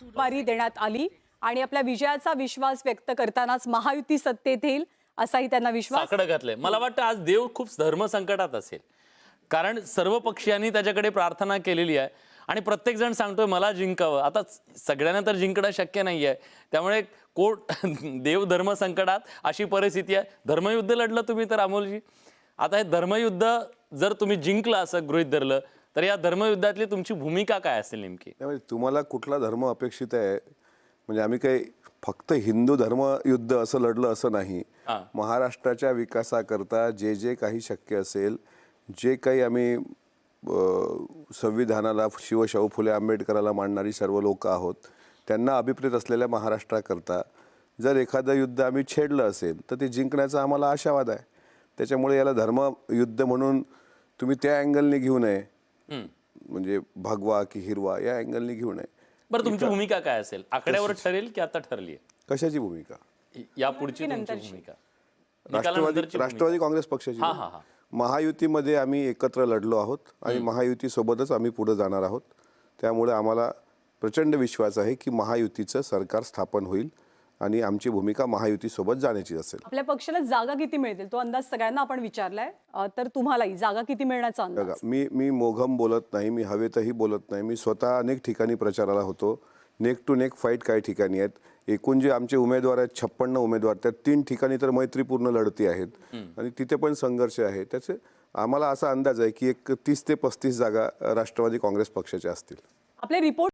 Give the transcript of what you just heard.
उमेदवारी देण्यात आली आणि आपल्या विजयाचा विश्वास व्यक्त करतानाच महायुती सत्तेत येईल असाही त्यांना विश्वास साकडं घातलंय. मला वाटतं आज देव खूप धर्मसंकटात असेल, कारण सर्व पक्षीयांनी त्याच्याकडे प्रार्थना केलेली आहे आणि प्रत्येक जण सांगतोय मला जिंकावं. आता सगळ्यांना तर जिंकणं शक्य नाहीये, त्यामुळे कोट देव धर्मसंकटात अशी परिस्थिती आहे. धर्मयुद्ध लढलं तुम्ही तर अमोलजी, आता हे धर्मयुद्ध जर तुम्ही जिंकलं असं गृहीत धरलं तर या धर्मयुद्धातली तुमची भूमिका काय असेल नेमकी? त्यामुळे तुम्हाला कुठला धर्म अपेक्षित आहे? म्हणजे आम्ही काही फक्त हिंदू धर्मयुद्ध असं लढलं असं नाही. महाराष्ट्राच्या विकासाकरता जे जे काही शक्य असेल, जे काही आम्ही संविधानाला शिवशाहू फुले आंबेडकराला मानणारी सर्व लोक आहोत, त्यांना अभिप्रेत असलेल्या महाराष्ट्राकरता जर एखादं युद्ध आम्ही छेडलं असेल तर ते जिंकण्याचा आम्हाला आशावाद आहे. त्याच्यामुळे याला धर्मयुद्ध म्हणून तुम्ही त्या अँगलने घेऊ नये, म्हणजे भगवा की हिरवा या अँगलने घेऊ नये. बरं, तुमची भूमिका काय असेल? आकड्यावर ठरेल की आता ठरली आहे? कशाची भूमिका? या पुढची तुमची भूमिका? राष्ट्रवादी काँग्रेस पक्षाची. महायुतीमध्ये आम्ही एकत्र लढलो आहोत आणि महायुतीसोबतच आम्ही पुढे जाणार आहोत. त्यामुळे आम्हाला प्रचंड विश्वास आहे की महायुतीचं सरकार स्थापन होईल आणि आमची भूमिका महायुतीसोबत जाण्याची असेल. आपल्या पक्षाला जागा किती मिळतील तो अंदाज सगळ्यांना आपण विचारलाय, तर तुम्हालाही जागा किती मिळण्याचा अंदाज? मी मोघम बोलत नाही, मी हवेतही बोलत नाही. मी स्वतः अनेक ठिकाणी प्रचाराला होतो. नेक टू नेक फाईट काही ठिकाणी आहेत. एकूण जे आमचे उमेदवार आहेत 56 उमेदवार, त्यात 3 ठिकाणी तर मैत्रीपूर्ण लढती आहेत आणि तिथे पण संघर्ष आहे. त्याचे आम्हाला असा अंदाज आहे की एक 30 ते 35 जागा राष्ट्रवादी काँग्रेस पक्षाच्या असतील. आपले रिपोर्ट